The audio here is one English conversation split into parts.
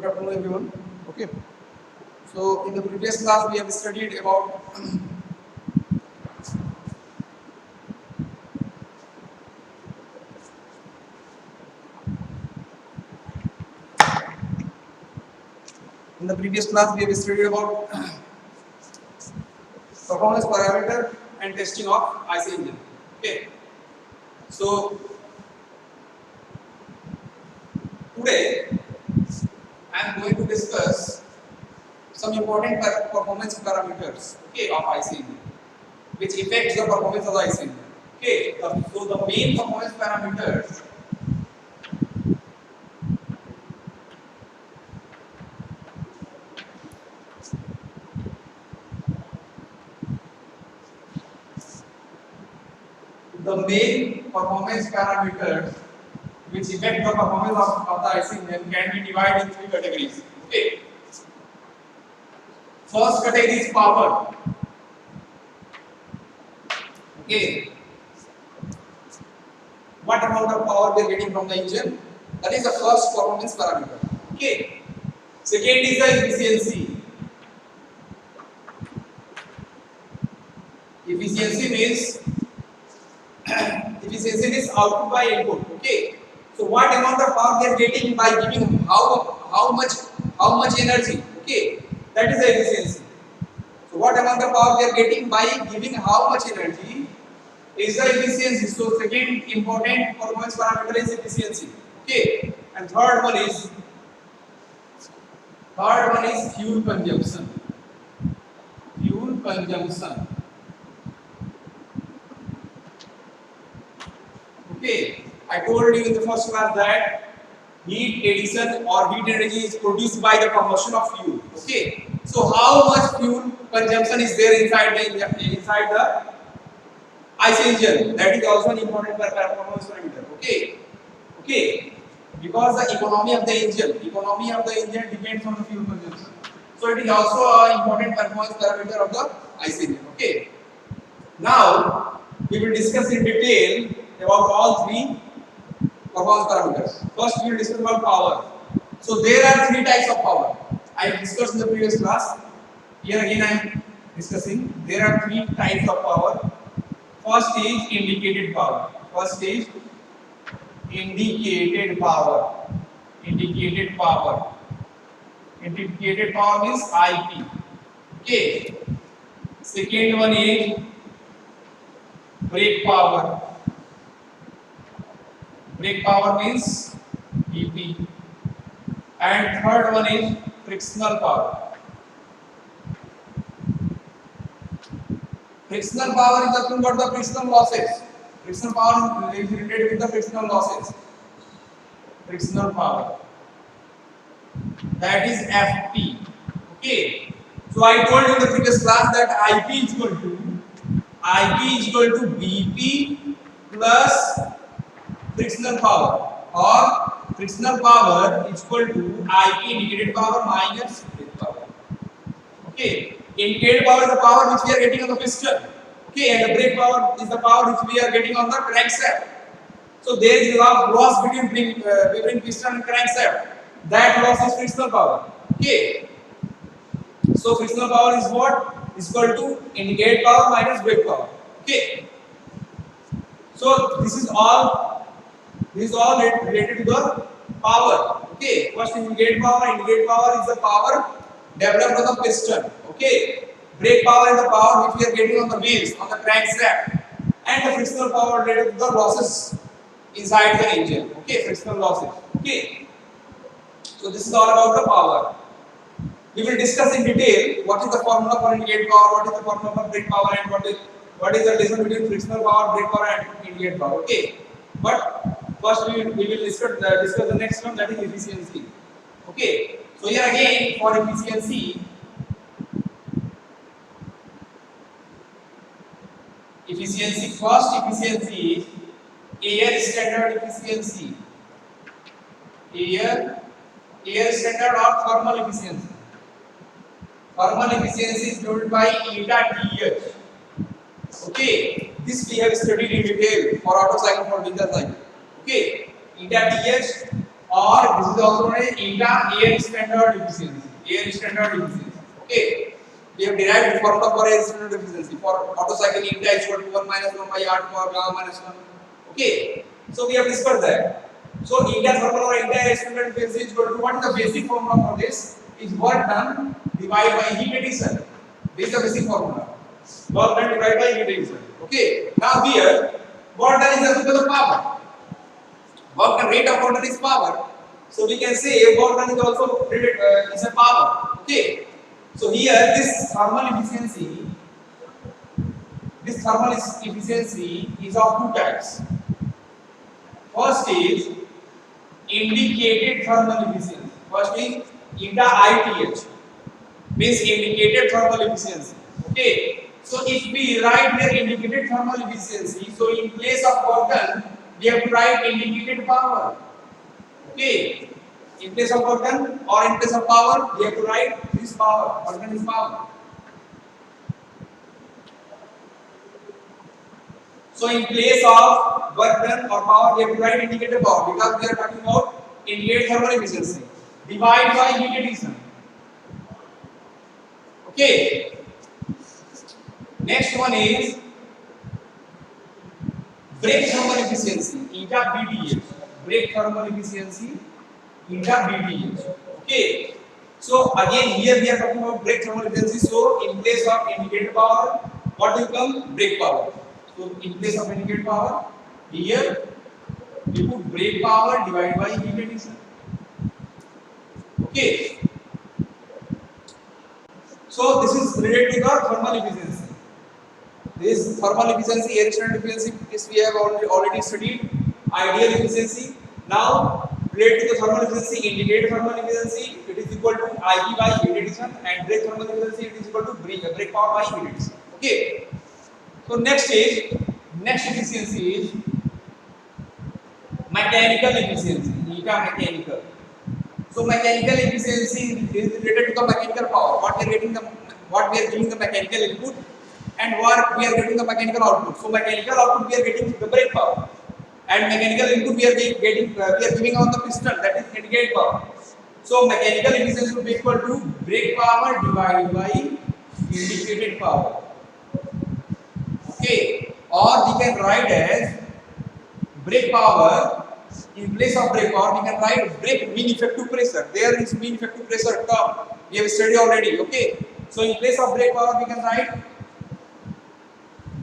Good afternoon, everyone. Okay. So in the previous class, we have studied about in the previous class we have studied about performance parameter and testing of IC engine. Okay. So today I am going to discuss some important performance parameters, okay, of IC engine, which affects the performance of the IC engine. Okay. So the main performance parameters. The main performance parameters which affect the performance of the IC engine can be divided in three categories. Okay. First category is power. Okay. What amount of power we are getting from the engine? That is the first performance parameter. Okay. Second is the efficiency. Efficiency means efficiency is output by input. Okay. So what amount of power we are getting by giving how much energy? Okay. That is the efficiency. So what amount of power we are getting by giving how much energy is the efficiency. So second important performance parameter is efficiency. Okay. And third one is fuel consumption. Fuel consumption. Okay. I told you in the first class that heat addition or heat energy is produced by the combustion of fuel. Okay. So how much fuel consumption is there inside the IC engine? That is also an important performance parameter. Okay. Okay. Because the economy of the engine depends on the fuel consumption. So it is also an important performance parameter of the IC engine. Okay. Now we will discuss in detail about all three performance parameters. First we will discuss about power. So there are three types of power. I discussed in the previous class. Here again I am discussing. There are three types of power. First is indicated power. Indicated power. Indicated power means IP. Okay. Second one is brake power. Brake power means BP. And third one is frictional power. Frictional power is nothing but the frictional losses. Frictional power is related with the frictional losses. Frictional power. That is FP. Okay. So I told you in the previous class that IP is equal to BP plus frictional power, or frictional power is equal to IP indicated power minus brake power. Okay. Indicated power is the power which we are getting on the piston. Okay, and the brake power is the power which we are getting on the crankshaft. So there is a loss between piston and crankshaft. That loss is frictional power. Okay. So frictional power is what? Is equal to indicated power minus brake power. Okay. So this is all related to the power. Okay. First indicated power. Indicated power is the power developed on the piston. Okay. Brake power is the power which we are getting on the wheels, on the crankshaft, and the frictional power related to the losses inside the engine. Okay, frictional losses. Okay. So this is all about the power. We will discuss in detail what is the formula for indicated power, what is the formula for brake power, and what is the difference between frictional power, brake power, and indicated power. Okay. But first we will discuss the next one, that is efficiency. Okay. So here again for efficiency. First efficiency is air standard efficiency. Air standard or thermal efficiency. Thermal efficiency is given by eta TH. Okay, this we have studied in detail for Otto cycle, for Winkel cycle. Okay, eta TH or this is also known as eta air standard efficiency. Air standard efficiency. Okay. We have derived the formula for air standard efficiency. For Otto cycle, eta is equal to 1 minus 1 by R to power gamma minus 1. Okay. So we have discussed that. So eta formula or eta air standard efficiency is equal to, what is the basic formula for this? Is work done divided by heat addition. This is the basic formula. Work done divided by heat addition. Okay. Now here, work done is equal to power. Work done, rate of work done is power. So we can say work done is also is a power. Okay. So here this thermal efficiency is of two types. First is indicated thermal efficiency. First is eta ITH, means indicated thermal efficiency. Okay. So if we write here indicated thermal efficiency, so in place of work done, we have to write indicated power. Okay. In place of work done or in place of power, we have to write this power. Work done is power. So in place of work done or power, we have to write indicated power because we are talking about indicated thermal efficiency. Divide by heat addition. Okay. Next one is break thermal efficiency, eta BDH. Break thermal efficiency, eta BDH. Okay. So again here we are talking about break thermal efficiency. So in place of indicated power, what will come? Break power. So in place of indicated power, here we put break power divided by heat addition. Okay. So this is related to the thermal efficiency. This thermal efficiency, air standard efficiency, this we have already studied. Ideal efficiency. Now related to the thermal efficiency, indicated thermal efficiency, it is equal to IP by heat addition, and break thermal efficiency, it is equal to break power by heat addition. Okay. So next efficiency is mechanical efficiency, eta mechanical. So mechanical efficiency is related to the mechanical power. What we are giving the mechanical input, and what we are getting the mechanical output. So mechanical output we are getting the brake power, and mechanical input we are giving on the piston, that is indicated power. So mechanical efficiency will be equal to brake power divided by indicated power. Okay, or we can write as brake power. In place of brake power, we can write brake mean effective pressure. There is mean effective pressure term we have studied already. Okay, so in place of brake power, we can write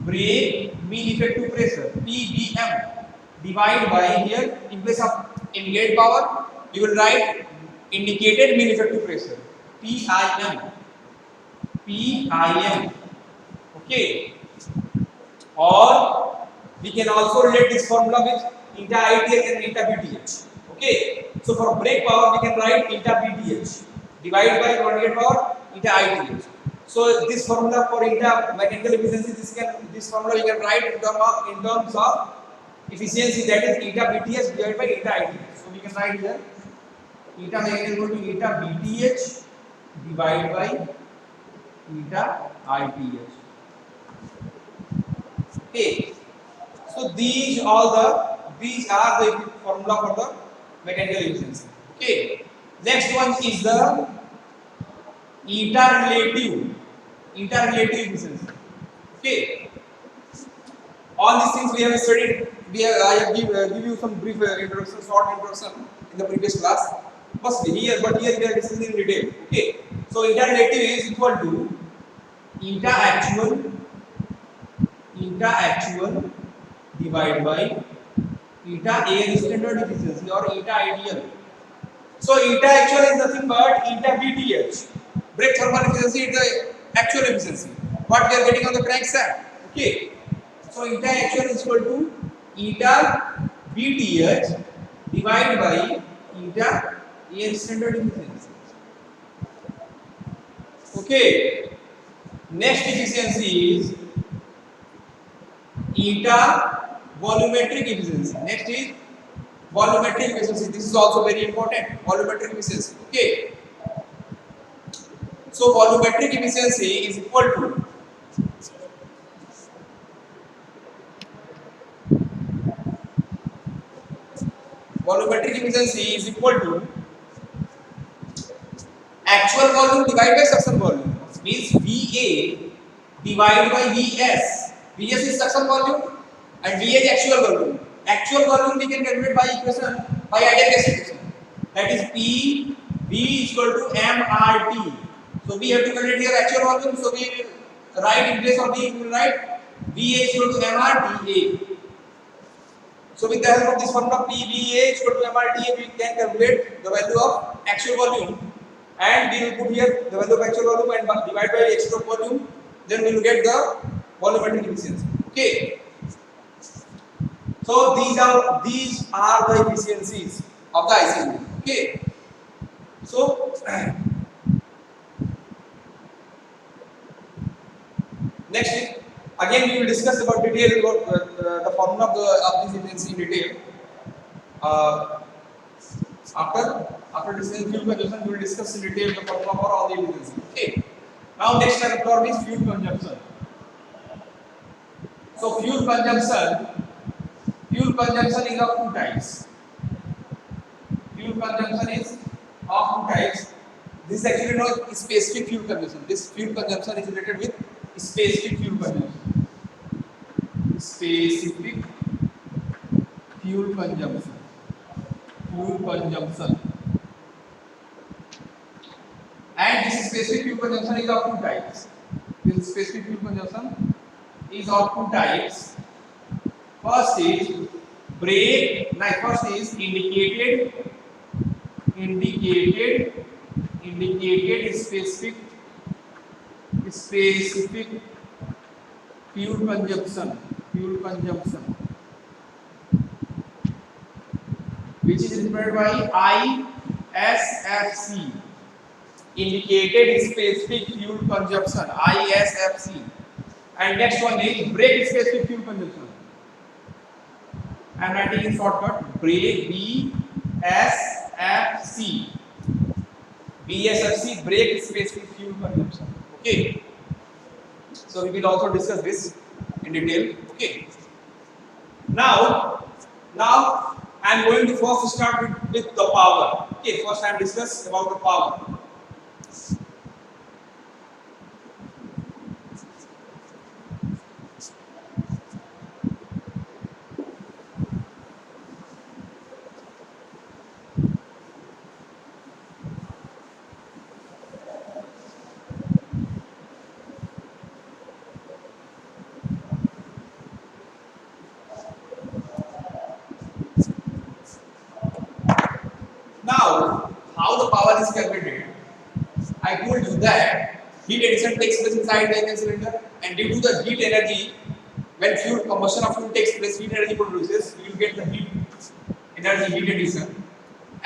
brake mean effective pressure (PBM) divided by, here in place of indicated power, you will write indicated mean effective pressure (PIM). PIM. Okay, or we can also relate this formula with eta ITH and eta BTH. Okay, so for brake power we can write eta BTH divided by coordinate power eta ITH. So this formula for eta mechanical efficiency, this formula we can write in terms of efficiency, that is eta BTH divided by eta ITH. So we can write here eta mechanical equal to eta BTH divided by eta ITH. Okay. So these are the formula for the mechanical efficiency. Okay. Next one is the eta relative efficiency. Okay. All these things we have studied. I have give you some brief introduction, short introduction in the previous class. But here we are discussing in detail. Okay. So eta relative is equal to eta actual divided by eta air standard efficiency or eta ideal. So eta actual is nothing but eta BTH. Brake thermal efficiency is the actual efficiency. What we are getting on the crankshaft. Okay. So eta actual is equal to eta BTH divided by eta air standard efficiency. Okay. Next efficiency is eta volumetric efficiency. Next is volumetric efficiency. This is also very important. Volumetric efficiency. Okay. So volumetric efficiency is equal to volumetric efficiency is equal to actual volume divided by suction volume. Means VA divided by VS. VS is suction volume and VA is actual volume. Actual volume we can calculate by equation by ideal gas equation. That is P V is equal to MRT. So we have to calculate here actual volume. So we will write in place of V, we will write VA is equal to MRTA. So with the help of this formula PVA is equal to MRTA, we can calculate the value of actual volume, and we will put here the value of actual volume and divide by extra volume. Then we will get the volumetric efficiency. Okay. So these are the efficiencies of the IC unit. Okay. So next, again we will discuss about detail about the formula of this efficiency in detail. After discussing fuel consumption, we will discuss in detail the formula for all the efficiency. Okay. Now next term is fuel consumption. So fuel consumption is of two types. Fuel consumption is of two types. This is actually known as specific fuel consumption. This fuel consumption is related with specific fuel consumption. Specific fuel consumption. And this specific fuel consumption is of two types. This specific fuel consumption is of two types. First is indicated specific fuel consumption, which is represented by ISFC, indicated specific fuel consumption, ISFC. And next one is brake specific fuel consumption. I am writing in shortcut BSFC. BSFC, brake specific fuel consumption. Okay. So we will also discuss this in detail. Okay. Now I am going to first start with the power. Okay. First I am discuss about the power. Now, how the power is calculated? I told you that heat addition takes place inside the engine cylinder, and due to the heat energy, when combustion of fuel takes place, heat energy produces, you will get the heat addition,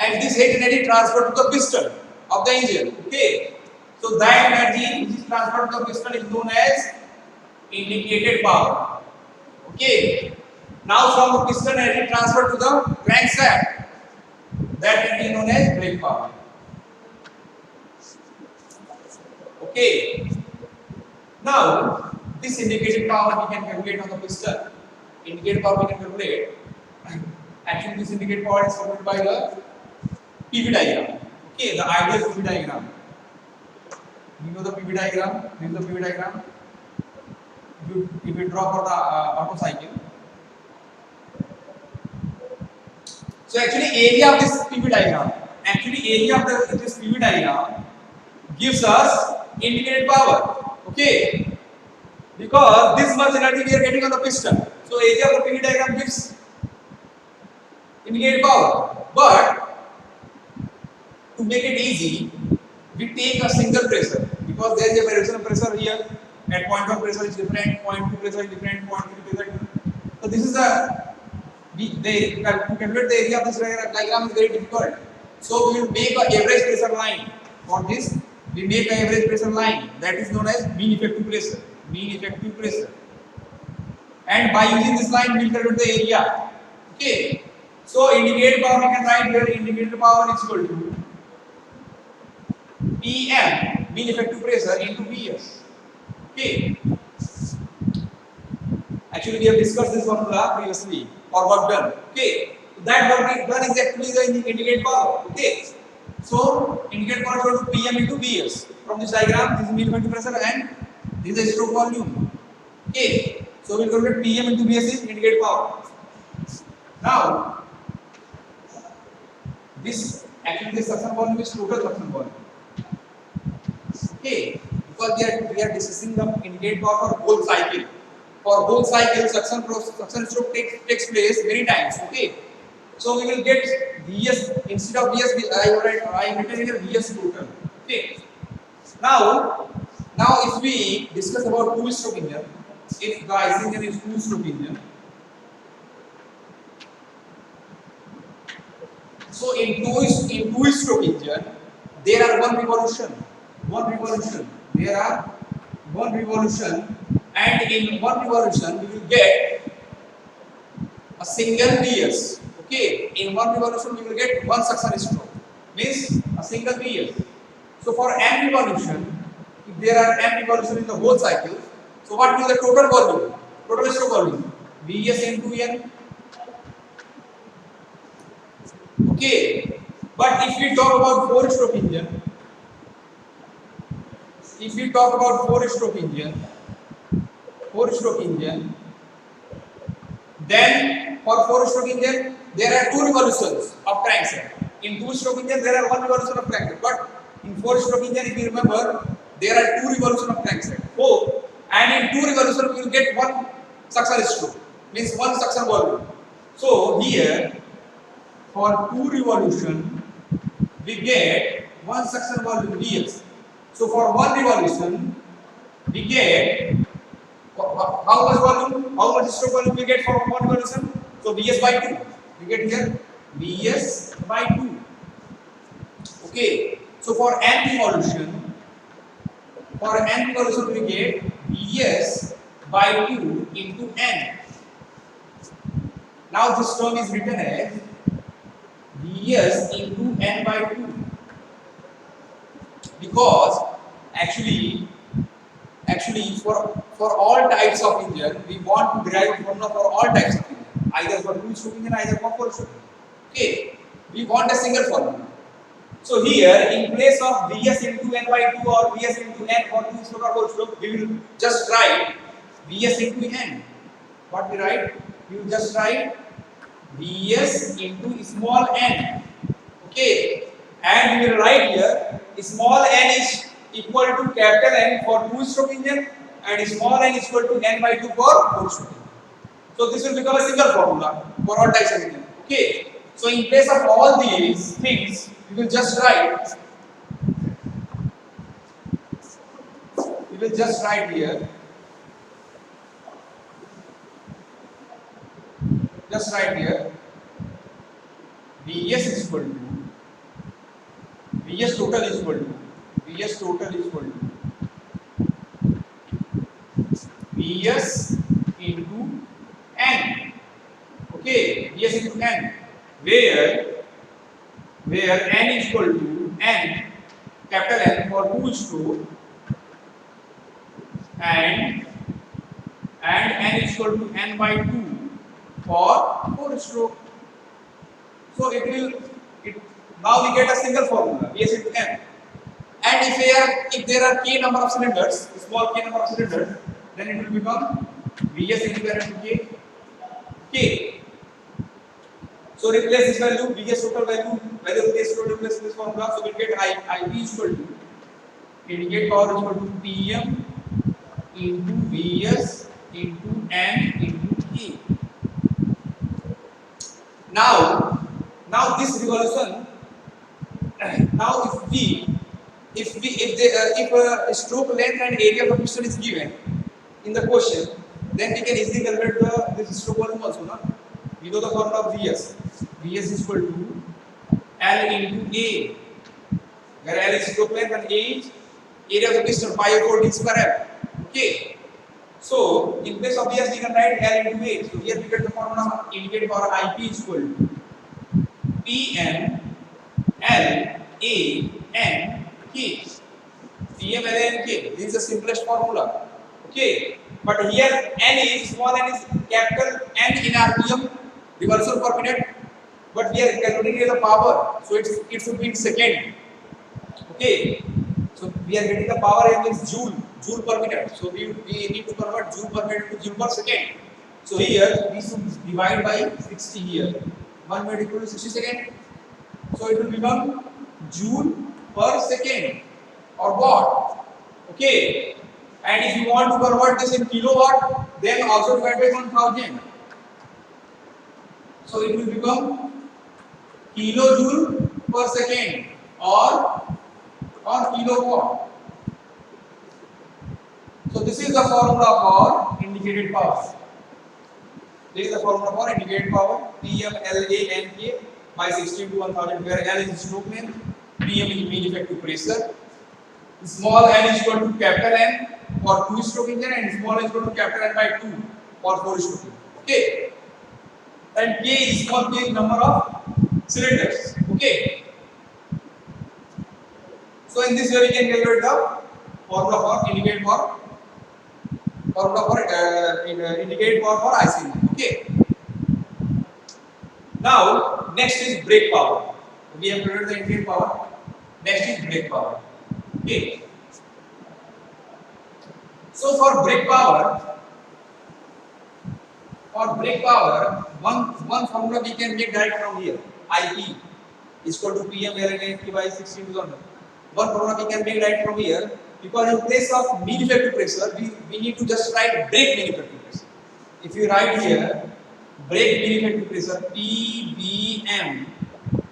and this heat energy transferred to the piston of the engine. Okay, so that energy which is transferred to the piston is known as indicated power. Okay, now from the piston energy transferred to the crankshaft, that energy known as brake power. Okay. Now this indicated power we can calculate on the piston. Indicated power we can calculate. Actually, this indicated power is calculated by the PV diagram. Okay, the ideal PV diagram. You know the PV diagram. This is the PV diagram. If you draw for the auto cycle. So actually area of this PV diagram, this PV diagram gives us indicated power. Okay, because this much energy we are getting on the piston. So area of the PV diagram gives indicated power. But to make it easy, we take a single pressure because there is a variation of pressure here. At point 1 pressure is different, point 2 pressure is different, point 3 pressure is different. So this is to calculate the area of this diagram is very difficult. So we will make an average pressure line. For this, we make an average pressure line that is known as mean effective pressure. And by using this line, we will calculate the area. Okay. So indicated power we can write here. Indicated power is equal to PM, mean effective pressure, into Vs. Okay. Actually, we have discussed this formula previously for work done. Okay. that one is actually the indicate power. Okay. So indicate power is equal to Pm into Vs. From this diagram, this is millimeter pressure and this is stroke volume. Okay. So we will calculate Pm into Vs is indicate power. Now this actually the suction volume is total suction volume. Okay, because we are discussing the indicate power for whole cycle. For whole cycle, suction stroke takes place many times. Okay, so we will get Vs instead of Vs. I am written here Vs total. Okay, now if we discuss about two-stroke engine, if the IC engine is two-stroke engine, so in two-stroke engine, there are one revolution. There are one revolution, and in one revolution we will get a single Vs. Okay, in one revolution we will get one suction stroke. Means a single Vs. So for n revolution, if there are n revolution in the whole cycle, so what will be the total volume? Total stroke volume. Vs into n. Okay, but if we talk about four-stroke engine, then for four-stroke engine there are two revolutions of crankshaft. In two-stroke engine there are one revolution of crankshaft, but in four-stroke engine, if you remember, there are two revolutions of crankshaft. Four, and in two revolutions you will get one suction stroke, means one suction volume. So here for two revolution we get one suction volume Vs. So for one revolution we get how much volume? How much stroke volume we get for one revolution? So Vs by 2. We get here Vs by 2. Okay. So for n revolution we get Vs by 2 into n. Now this term is written as Vs into n by 2, because actually for all types of engine we want to derive formula for all types of engine, either for two-stroke engine, either for four-stroke engine. Okay, we want a single formula. So here in place of Vs into n by 2 or Vs into n for two-stroke or four-stroke, we will just write Vs into n. What we write? We will just write Vs into small n. Okay, and we will write here small n is equal to capital N for two-stroke engine and small n is equal to n by 2 for four-stroke engine. So this will become a single formula for all types of engine. Okay, so in place of all these things, we will just write here. Just write here Vs is equal to Vs total is equal to Vs into n. Okay, Vs into n, where n is equal to n, capital N for two-stroke, and n is equal to n by 2 for four-stroke. So now we get a single formula Vs into n. And if there are k number of cylinders, small k number of cylinders, then it will become Vs into n into k. So replace this value, Vs total value of this total replace this formula, so we will get IP is equal to indicate power is equal to Pm into Vs into n into k. Now this revolution. Now if a stroke length and area of the piston is given in the question, then we can easily calculate this stroke volume also. Na? We know the formula of Vs. Vs is equal to L into A, where L is stroke length and A is area of the piston, pi over 4 d square L. Okay. So in place of Vs we can write L into A. So here we get the formula indicated for IP is equal to Pm L A N K. Pm L A N K. This is the simplest formula. Okay. But here n is small n is capital N in RPM revolution per minute. but we are calculating here the power, so it should be in second. Okay, so we are getting the power in this joule per minute. So we need to convert joule per minute to joule per second. So here we should divide by 60 here. 1 minute equal to 60 seconds. So it will become joule per second or watt. Okay. And if you want to convert this in kilowatt, then also divide by 1000. So it will become kilojoule per second or kilowatt. So this is the formula for indicated power. This is the formula for indicated power. PMLANK by 16 to 1000, where L is stroke length, PM is mean effective pressure. Small n is equal to capital N for 2-stroke engine and small n is equal to capital N by 2 for 4-stroke engine. Okay. And K is small k is number of cylinders. Okay. So in this way we can calculate the formula for indicate power. Formula for indicate power for IC engine. Okay. Now next is brake power. We have calculated the indicate power. Next is brake power. Okay. So for brake power, one formula we can make direct from here. IP is equal to PM ln by 16 to 1. One formula we can make direct from here, because in place of mean effective pressure, we need to just write brake mean effective pressure. If you write here brake mean effective pressure PBM,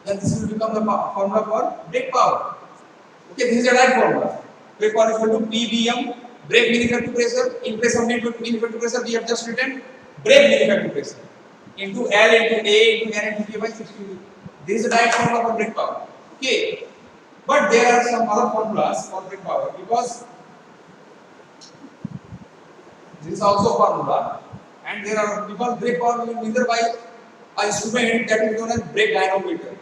then this will become the formula for brake power. Okay, this is a right formula. Brake power is equal to PBM, brake mean effective pressure. In place of mean effective pressure, we have just written brake mean effective pressure into L into A into N into K by 16. This is the right formula for brake power. Okay, but there are some other formulas for brake power, because this is also a formula, and there are, because brake power will be measured by an instrument that is known as brake dynamometer.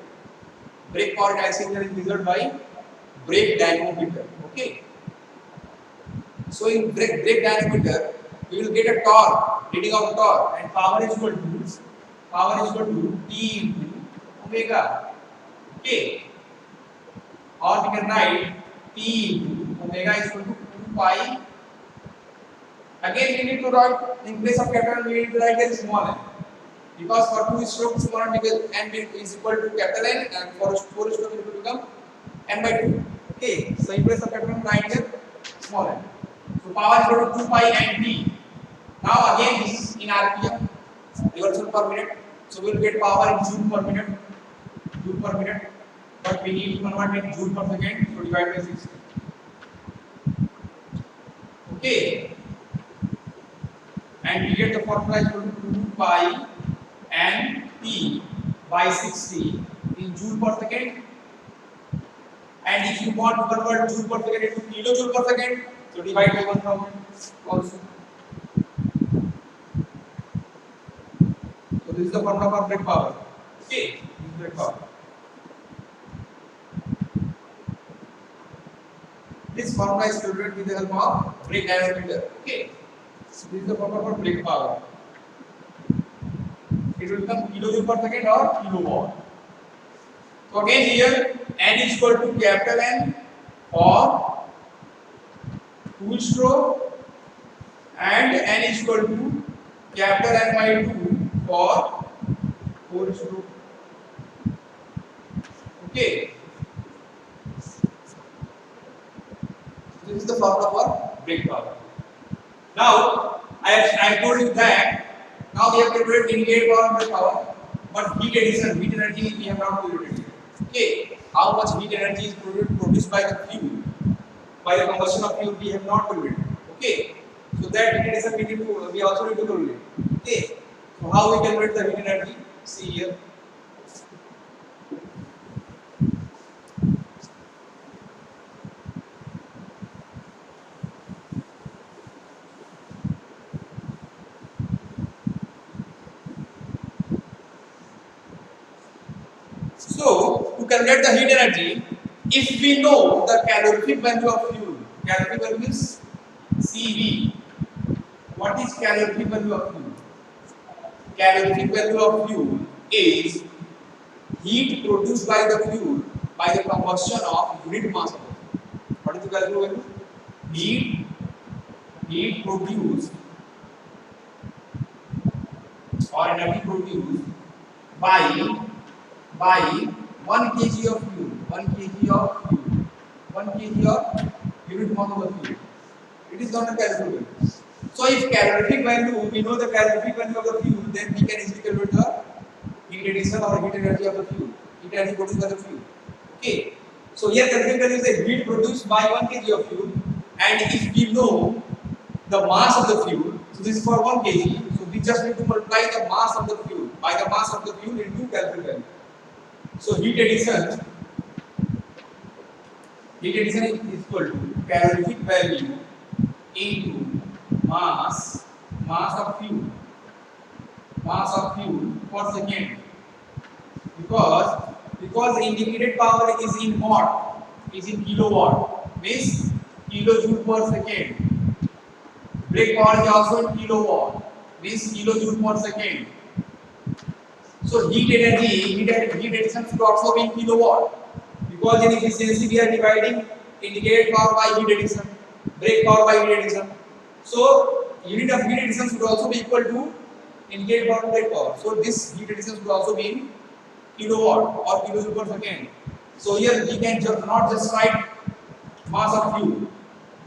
Brake power in IC engine is measured by brake dynamometer. Okay. So in brake dynamometer, we will get a torque, reading of torque, and power is equal to T into omega. Okay. Or we can write T into omega is equal to 2 pi. Again, we need to write, in place of capital, we need to write here small n. Because for 2-stroke, small n is equal to capital N, and for 4-stroke, it will become n by 2. Okay. So in place of capital, write here small n. So power is equal to 2 pi and T. Now again this is in RPM, revolution per minute. So we will get power in joule per minute. But we need to convert in joule per second. So divide by 60. Okay. And we get the formula is equal to 2 pi and T by 60 in joule per second. And if you want to convert joule per second into kilojoule per second, so divide by 1000 also. So this is the formula for brake power. Okay, this is brake power. This formula is calculated with the help of brake dynamometer. Okay, so this is the formula for brake power. It will become kilojoule per second or kilowatt. So again here N is equal to capital N for 2-stroke and N is equal to capital N by 2 for 4-stroke. Okay. This is the formula for brake power. Now I told you that now we have calculated indicate power and brake power, but heat addition, heat energy we have not calculated. Okay, how much heat energy is produced by the fuel, by the combustion of fuel, we have not calculated. Okay, so that heat addition we also need to calculate. Okay, so how we calculate the heat energy? See here. So, to calculate the heat energy, if we know the calorific value of fuel, calorific value is CV. What is calorific value of fuel? Calorific value of fuel is heat produced by the fuel by the combustion of unit mass of the fuel. What is the value? Heat produced or energy produced by 1 kg of fuel, 1 kg of fuel, 1 kg of unit mass of the fuel. It is not a calorific value. So if calorific value, we know the calorific value of the fuel, then we can easily calculate the heat addition or heat energy of the fuel, heat energy produced by the fuel. Okay. So here calorific value is the heat produced by 1 kg of fuel, and if we know the mass of the fuel, so this is for 1 kg, so we just need to multiply the mass of the fuel by the mass of the fuel into calorific value. So heat addition is equal to calorific value into mass of fuel per second, because the indicated power is in watt, is in kilowatt, means kilojoule per second. Brake power is also in kilowatt, means kilojoule per second. So heat addition should also be in kilowatt, because in efficiency we are dividing indicated power by heat addition, brake power by heat addition. So unit of heat addition should also be equal to indicated power and brake power. So this heat addition should also be in kilowatt or kilojoule per second. So here we can not just write mass of fuel.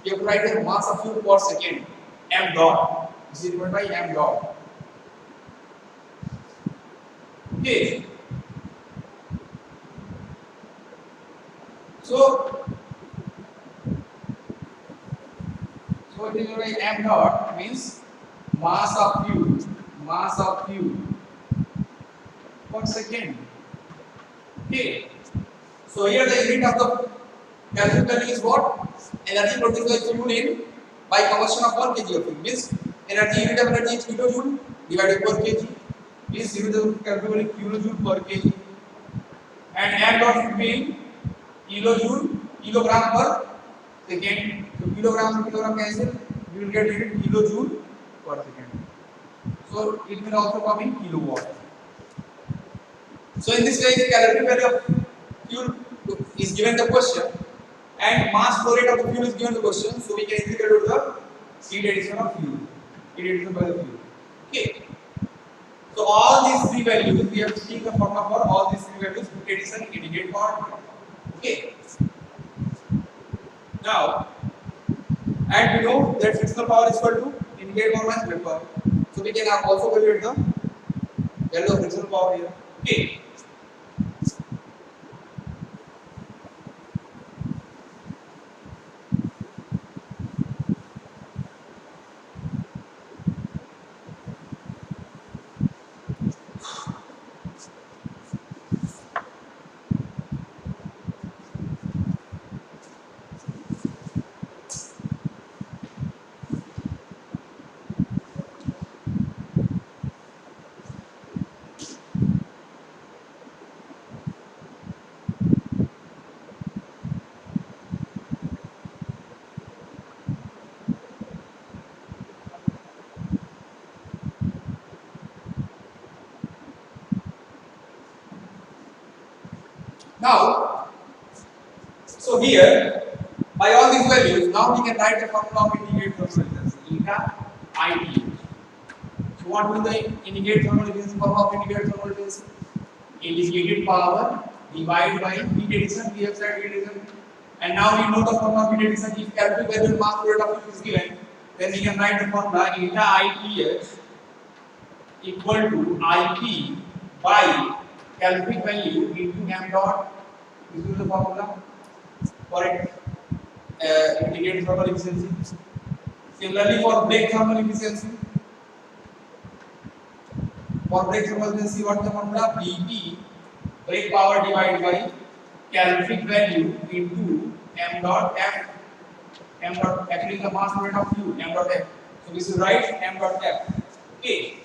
We have to write the mass of fuel per second, m dot. This is equal by m dot. Okay. So it is by m dot means mass of fuel per second. Okay. So here the unit of the calorific value is what? Energy produced by fuel in by combustion of 1 kg of fuel. Means unit of energy is kilojoule divided per kg. Means unit of calorific value kilojoule per kg. And m dot should be in kilogram per second. So kilogram and kilogram cancel. We will get unit kilojoule per second. So it will also come in kilowatt. So in this way, calorific value of fuel is given the question, and mass flow rate of the fuel is given the question. So we can easily calculate the heat addition of fuel, heat addition by the fuel. Okay. So all these three values, we have seen the formula for all these three values: heat addition, indicated power. Okay. Now, and we know that frictional power is equal to indicated power minus brake power. So we can also calculate the value of frictional power here. Okay. Now, so here, by all these values, now we can write the formula of indicated thermal efficiency, eta IT. So what will the indicated thermal efficiency formula of indicated thermal efficiency? Indicated power divided by heat addition. We have said heat addition, and now we know the formula of heat addition. If calorific value and mass flow rate of fuel is given, then we can write the formula eta ITH equal to IP by calorific value into m dot. This is the formula for indicated thermal efficiency. Similarly, for brake thermal efficiency, what is the formula? BP, brake power divided by calorific value into m dot f. M dot actually the mass flow rate of fuel, m dot f. So we should write m dot f. Okay.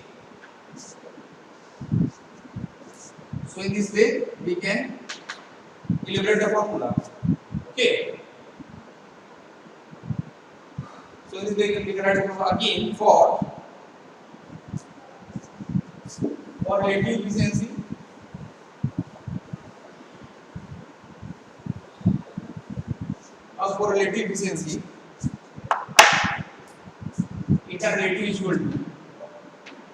So in this way we can elaborate the formula. Okay. So in this way we can write the formula again for relative efficiency. Now for relative efficiency, eta relative is equal to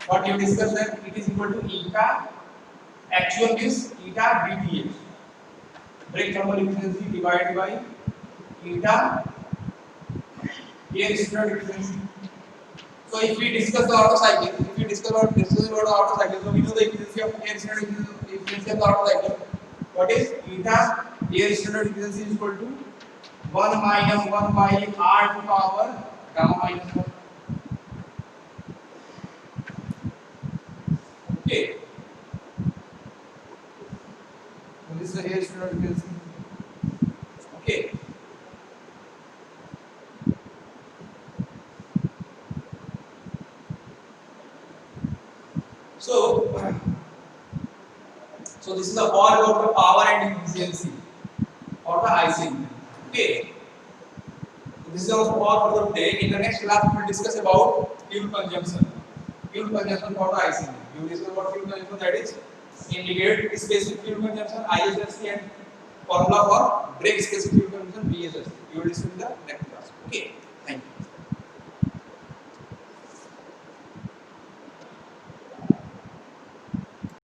what you discussed that it is equal to eta actual is eta BPH. Break thermal efficiency divided by eta air standard efficiency. So if we discuss the Otto cycle, the Otto cycle, so we know the efficiency of air standard efficiency of the Otto cycle. What is eta air standard efficiency is equal to 1 minus 1 by R to power gamma minus 1. Okay. So this is the air standard efficiency. Okay. So this is all about the power and efficiency or the IC. Okay. So this is also all for the day. In the next class, we will discuss about fuel consumption. Fuel consumption for the IC. We will discuss about fuel consumption, that is integrated specific fuel consumption (ISSC) and formula for brake specific fuel consumption (BSSC). We will discuss in the next class.